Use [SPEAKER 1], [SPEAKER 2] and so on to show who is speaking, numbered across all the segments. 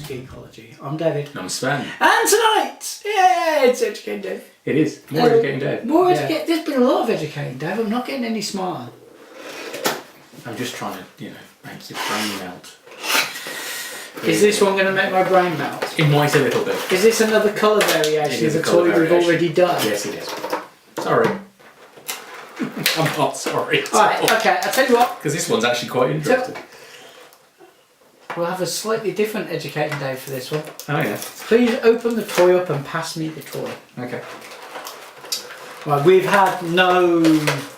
[SPEAKER 1] Geekology. I'm David.
[SPEAKER 2] And I'm Sven.
[SPEAKER 1] And tonight, yeah, it's Educating Dave.
[SPEAKER 2] It is. More Educating Dave.
[SPEAKER 1] More educating. There's been a lot of Educating Dave. I'm not getting any smarter.
[SPEAKER 2] I'm just trying to, make your brain melt.
[SPEAKER 1] Is this one going to make my brain melt?
[SPEAKER 2] It might a little bit.
[SPEAKER 1] Is this another colour variation of the toy we've already done?
[SPEAKER 2] Yes, it is. Sorry. I'm not sorry.
[SPEAKER 1] Alright, okay, I'll tell you what.
[SPEAKER 2] Because this one's actually quite interesting.
[SPEAKER 1] We'll have a slightly different Educating Dave for this one.
[SPEAKER 2] Oh, yeah.
[SPEAKER 1] Please open the toy up and pass me the toy.
[SPEAKER 2] Okay.
[SPEAKER 1] Right, we've had no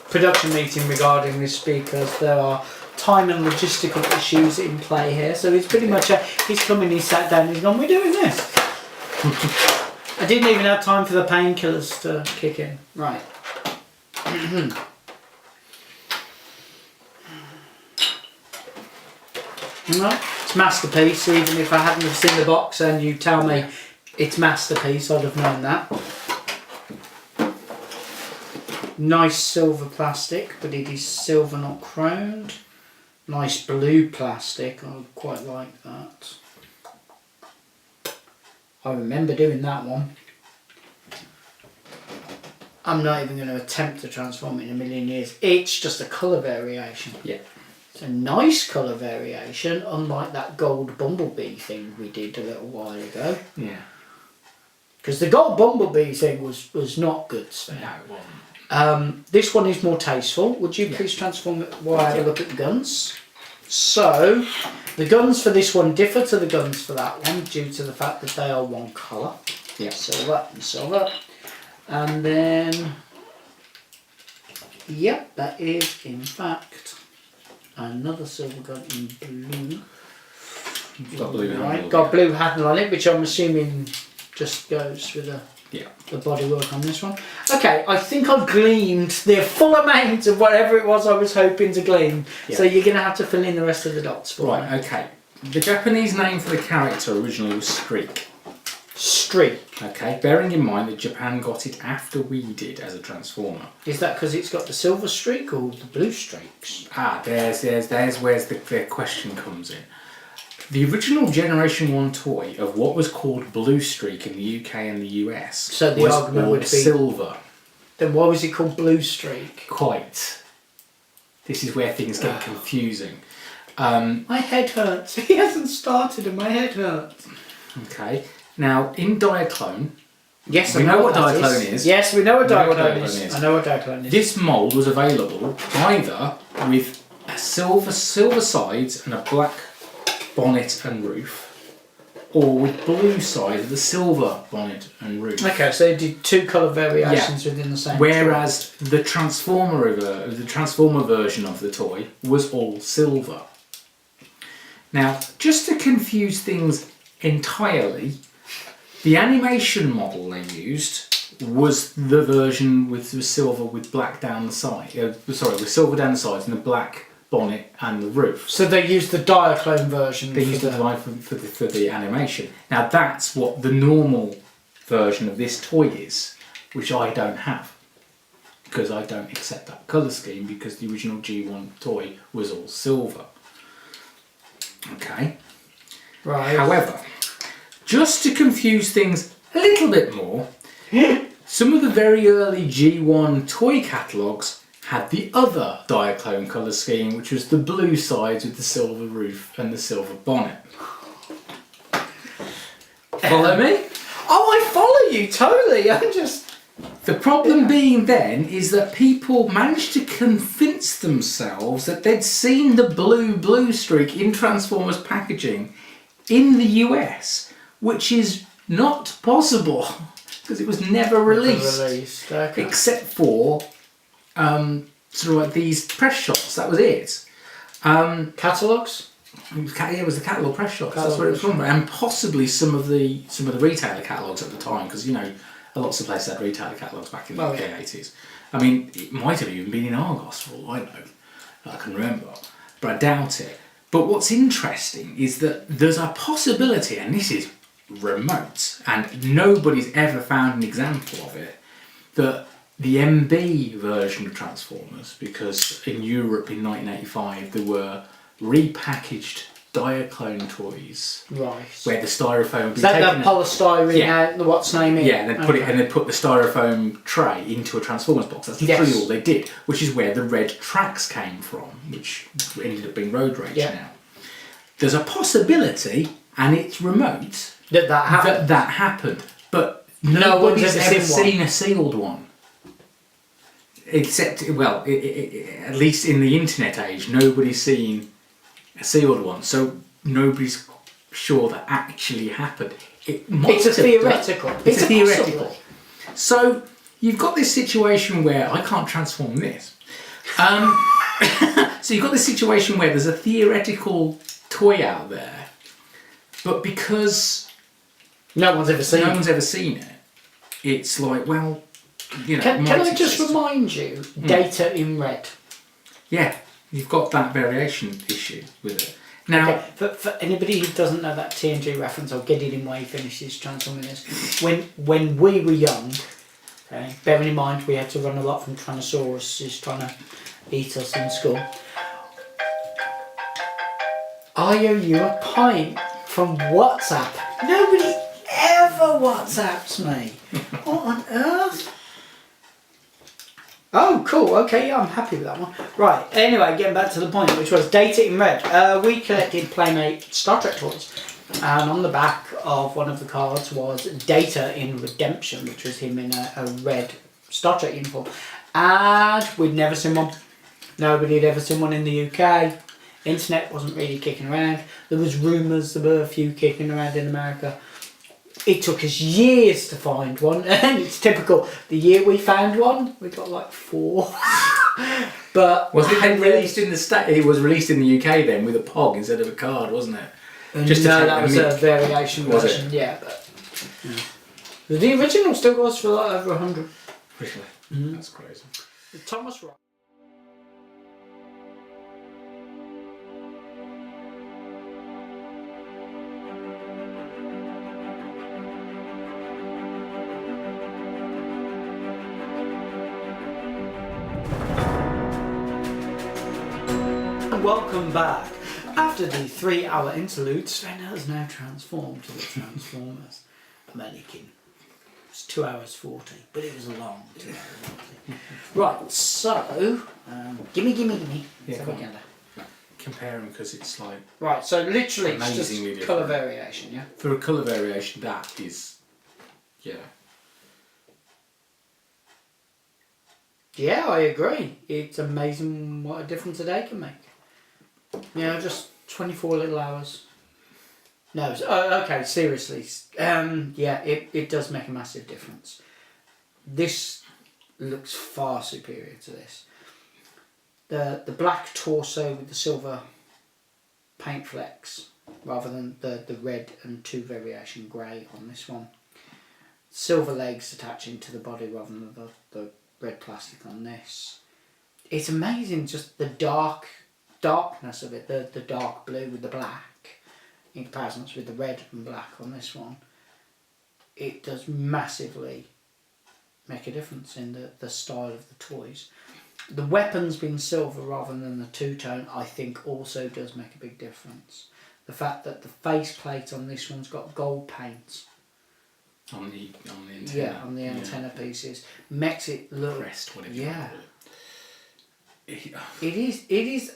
[SPEAKER 1] production meeting regarding this because there are time and logistical issues in play here. So it's pretty much he's come in, he's sat down, he's gone, we're doing this. I didn't even have time for the painkillers to kick in. Right. No, it's Masterpiece. Even if I hadn't have seen the box and you tell me it's Masterpiece, I'd have known that. Nice silver plastic, but it is silver, not chromed. Nice blue plastic, I quite like that. I remember doing that one. I'm not even going to attempt to transform it in a million years. It's just a colour variation.
[SPEAKER 2] Yeah.
[SPEAKER 1] It's a nice colour variation, unlike that gold bumblebee thing we did a little while ago.
[SPEAKER 2] Yeah.
[SPEAKER 1] Because the gold bumblebee thing was not good stuff.
[SPEAKER 2] No, it wasn't.
[SPEAKER 1] This one is more tasteful. Would you please transform it while I have a look at the guns? So, the guns for this one differ to the guns for that one due to the fact that they are one colour.
[SPEAKER 2] Yeah.
[SPEAKER 1] Silver and silver. And then, yep, that is in fact another silver gun in blue.
[SPEAKER 2] Got blue handle.
[SPEAKER 1] Right, got blue handle on it, which I'm assuming just goes with the bodywork on this one. Okay, I think I've gleaned the full amount of whatever it was I was hoping to glean.
[SPEAKER 2] Yeah.
[SPEAKER 1] So you're going to have to fill in the rest of the dots for me.
[SPEAKER 2] Right, okay. The Japanese name for the character originally was Streak.
[SPEAKER 1] Streak.
[SPEAKER 2] Okay, bearing in mind that Japan got it after we did as a Transformer.
[SPEAKER 1] Is that because it's got the silver streak or the blue streaks?
[SPEAKER 2] Ah, there's where the question comes in. The original Generation 1 toy of what was called Bluestreak in the UK and the US
[SPEAKER 1] So the
[SPEAKER 2] was
[SPEAKER 1] argument
[SPEAKER 2] all
[SPEAKER 1] would be
[SPEAKER 2] silver.
[SPEAKER 1] Then why was it called blue streak?
[SPEAKER 2] Quite. This is where things get confusing.
[SPEAKER 1] My head hurts. He hasn't started and my head hurts.
[SPEAKER 2] Okay. Now, in Diaclone,
[SPEAKER 1] Yes,
[SPEAKER 2] we
[SPEAKER 1] I
[SPEAKER 2] know what
[SPEAKER 1] that
[SPEAKER 2] Diaclone is.
[SPEAKER 1] Yes, we know what
[SPEAKER 2] We know what
[SPEAKER 1] Diaclone
[SPEAKER 2] Diaclone
[SPEAKER 1] is.
[SPEAKER 2] is.
[SPEAKER 1] I know what Diaclone is.
[SPEAKER 2] This mould was available either with a silver sides and a black bonnet and roof, or with blue sides with a silver bonnet and roof.
[SPEAKER 1] Okay, so they did two colour variations within the same.
[SPEAKER 2] Whereas the Transformer version of the toy was all silver. Now, just to confuse things entirely, the animation model they used was the version with the silver with black down the side. With silver down the sides and the black bonnet and the roof.
[SPEAKER 1] So they used the Diaclone version.
[SPEAKER 2] They used the for the animation. Now that's what the normal version of this toy is, which I don't have. Because I don't accept that colour scheme because the original G1 toy was all silver. Okay.
[SPEAKER 1] Right.
[SPEAKER 2] However, just to confuse things a little bit more, some of the very early G1 toy catalogues had the other Diaclone colour scheme, which was the blue sides with the silver roof and the silver bonnet. Follow me?
[SPEAKER 1] Oh, I follow you totally. I'm just.
[SPEAKER 2] The problem being then is that people managed to convince themselves that they'd seen the blue streak in Transformers packaging in the US, which is not possible because it was never released.
[SPEAKER 1] Okay.
[SPEAKER 2] Except for sort of like these press shots. That was it.
[SPEAKER 1] Catalogues?
[SPEAKER 2] It was the catalogue press shots. That's what it was from, and possibly some of the retailer catalogues at the time, because lots of places had retailer catalogues back in the UK 80s. I mean, it might have even been in Argos for all I know. I can remember, but I doubt it. But what's interesting is that there's a possibility, and this is remote, and nobody's ever found an example of it, that the MB version of Transformers, because in Europe in 1985 there were repackaged Diaclone toys,
[SPEAKER 1] Right.
[SPEAKER 2] where the styrofoam would be
[SPEAKER 1] Is that
[SPEAKER 2] taken.
[SPEAKER 1] the polystyrene out, the what's name in?
[SPEAKER 2] Yeah, and then put the styrofoam tray into a Transformers box. That's literally all they did, which is where the red tracks came from, which ended up being Road Rage now. There's a possibility, and it's remote,
[SPEAKER 1] that happened.
[SPEAKER 2] That happened, but nobody's ever seen a sealed one. Except, well, at least in the internet age, nobody's seen a sealed one, so nobody's sure that actually happened.
[SPEAKER 1] It's a theoretical.
[SPEAKER 2] It's a theoretical. So you've got this situation where I can't transform this. So you've got this situation where there's a theoretical toy out there, but because
[SPEAKER 1] no one's ever
[SPEAKER 2] seen it, it's like, well, you know.
[SPEAKER 1] Can I just remind you, data in red?
[SPEAKER 2] Yeah, you've got that variation issue with it. Now,
[SPEAKER 1] for anybody who doesn't know that TNG reference, I'll get it in while he finishes transforming this. When we were young, okay, bearing in mind we had to run a lot from Tyrannosaurus trying to eat us in school. I owe you a pint from WhatsApp. Nobody ever WhatsApps me. What on earth? Oh, cool. Okay, yeah, I'm happy with that one. Right, anyway, getting back to the point, which was data in red. We collected Playmate Star Trek toys, and on the back of one of the cards was data in redemption, which was him in a red Star Trek uniform. And we'd never seen one. Nobody had ever seen one in the UK. Internet wasn't really kicking around. There was rumours, there were a few kicking around in America. It took us years to find one, and it's typical. The year we found one, we got like 4. But
[SPEAKER 2] was it released in the It was released in the UK then with a POG instead of a card, wasn't it?
[SPEAKER 1] Just no, that was a variation version. Yeah, but the original still goes for like over 100.
[SPEAKER 2] Really? That's crazy.
[SPEAKER 1] Thomas Wright. Welcome back. After the 3-hour interlude, Sven has now transformed to the Transformers mannequin. It was 2 hours 40, but it was a long 2 hours 40. Right, so, gimme.
[SPEAKER 2] Yeah, compare them because it's like...
[SPEAKER 1] Right, so literally it's just colour variation, yeah?
[SPEAKER 2] For a colour variation, that is... Yeah.
[SPEAKER 1] Yeah, I agree. It's amazing what a difference a day can make. Yeah, just 24 little hours. No, okay, seriously. Yeah, it does make a massive difference. This looks far superior to this. The black torso with the silver paint flecks rather than the red and 2 variation grey on this one. Silver legs attaching to the body rather than the red plastic on this. It's amazing, just the darkness of it, the dark blue with the black in comparison with the red and black on this one. It does massively make a difference in the style of the toys. The weapons being silver rather than the two-tone, I think also does make a big difference. The fact that the faceplate on this one's got gold paint
[SPEAKER 2] on the antenna.
[SPEAKER 1] Yeah, on the antenna pieces makes it look
[SPEAKER 2] crest, whatever.
[SPEAKER 1] Yeah, it is.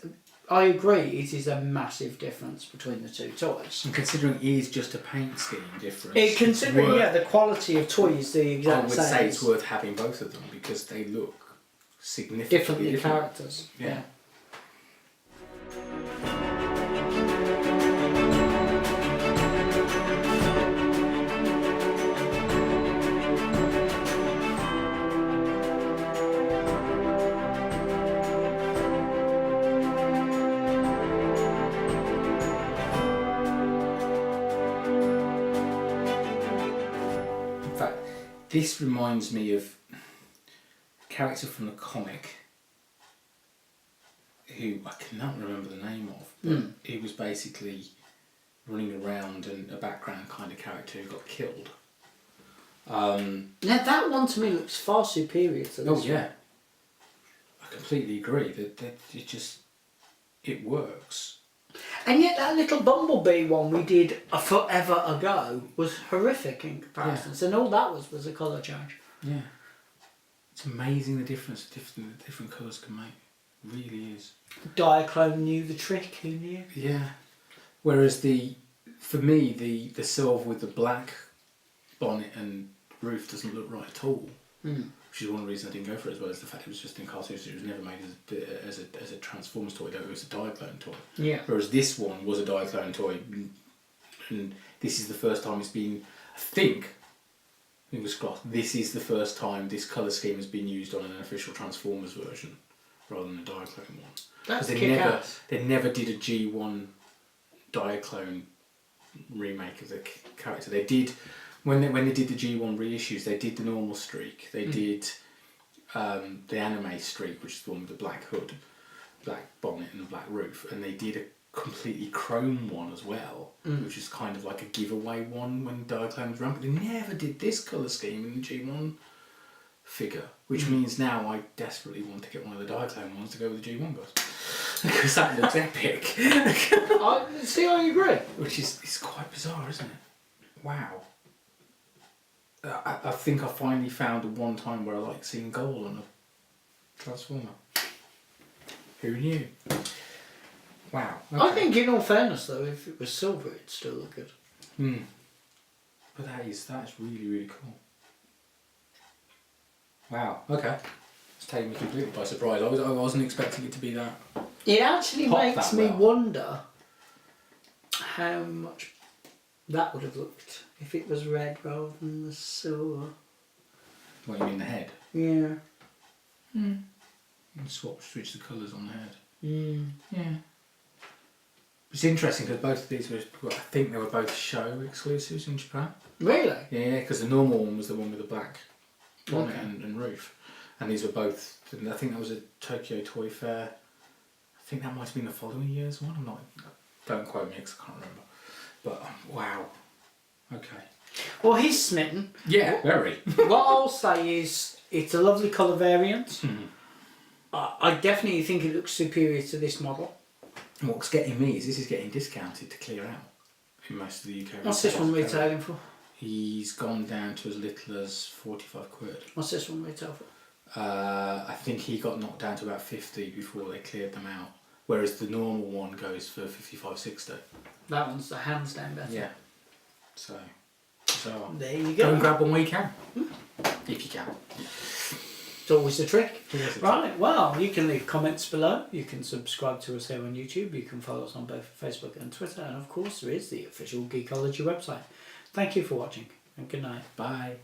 [SPEAKER 1] I agree. It is a massive difference between the two toys.
[SPEAKER 2] And considering it is just a paint scheme difference,
[SPEAKER 1] considering the quality of toy is the exact same.
[SPEAKER 2] I would say it's worth having both of them because they look significantly
[SPEAKER 1] different characters. Yeah.
[SPEAKER 2] This reminds me of a character from the comic who I cannot remember the name of, but he was basically running around and a background kind of character who got killed.
[SPEAKER 1] Now that one to me looks far superior to this one.
[SPEAKER 2] Yeah. I completely agree. That it works.
[SPEAKER 1] And yet that little Bumblebee one we did a forever ago was horrific in comparison. And all that was a colour change.
[SPEAKER 2] Yeah. It's amazing the difference different colours can make. It really is.
[SPEAKER 1] Diaclone knew the trick, who knew?
[SPEAKER 2] Yeah. Whereas for me, the silver with the black bonnet and roof doesn't look right at all. Which is one of the reasons I didn't go for it as well, as the fact it was just in cartoons. It was never made as a Transformers toy, though it was a Diaclone toy.
[SPEAKER 1] Yeah.
[SPEAKER 2] Whereas this one was a Diaclone toy, and this is the first time it's been, I think, fingers crossed, this is the first time this colour scheme has been used on an official Transformers version, rather than a Diaclone one.
[SPEAKER 1] That's
[SPEAKER 2] they never did a G1 Diaclone remake of the character. They did, when they did the G1 reissues, they did the normal streak, they did the anime streak, which is the one with the black hood, black bonnet and the black roof, and they did a completely chrome one as well, which is kind of like a giveaway one when Diaclone was around, but they never did this colour scheme in the G1 figure, which means now I desperately want to get one of the Diaclone ones to go with the G1 guys, because that looks epic.
[SPEAKER 1] I agree.
[SPEAKER 2] Which is it's quite bizarre, isn't it? Wow. I think I finally found the one time where I like seeing gold on a Transformer. Who knew? Wow. Okay.
[SPEAKER 1] I think, in all fairness, though, if it was silver, it'd still look good.
[SPEAKER 2] But that's really, really cool. Wow. Okay. It's taken me completely by surprise. I wasn't expecting it to be that.
[SPEAKER 1] It actually
[SPEAKER 2] Pop
[SPEAKER 1] makes
[SPEAKER 2] that
[SPEAKER 1] me
[SPEAKER 2] well.
[SPEAKER 1] wonder how much that would have looked if it was red rather than the silver.
[SPEAKER 2] What, you mean the head?
[SPEAKER 1] Yeah.
[SPEAKER 2] You can switch the colours on the head. Yeah. It's interesting because both of these were, I think they were both show exclusives in Japan.
[SPEAKER 1] Really?
[SPEAKER 2] Yeah, because the normal one was the one with the black bonnet and roof. And these were both, I think that was a Tokyo Toy Fair. I think that might have been the following year's one. Don't quote me because I can't remember. But wow. Okay.
[SPEAKER 1] Well, he's smitten.
[SPEAKER 2] Yeah, very.
[SPEAKER 1] What I'll say is it's a lovely colour variant. I definitely think it looks superior to this model.
[SPEAKER 2] What's getting me is this is getting discounted to clear out in most of the UK.
[SPEAKER 1] What's this one retailing for?
[SPEAKER 2] He's gone down to as little as 45 quid.
[SPEAKER 1] What's this one retail for?
[SPEAKER 2] I think he got knocked down to about 50 before they cleared them out. Whereas the normal one goes for 55, 60.
[SPEAKER 1] That one's the hands down better.
[SPEAKER 2] Yeah. So
[SPEAKER 1] there you
[SPEAKER 2] go
[SPEAKER 1] go.
[SPEAKER 2] and grab one where you can. If you can.
[SPEAKER 1] It's always the trick. Right, well, you can leave comments below. You can subscribe to us here on YouTube. You can follow us on both Facebook and Twitter. And of course, there is the official Geekology website. Thank you for watching and good night.
[SPEAKER 2] Bye.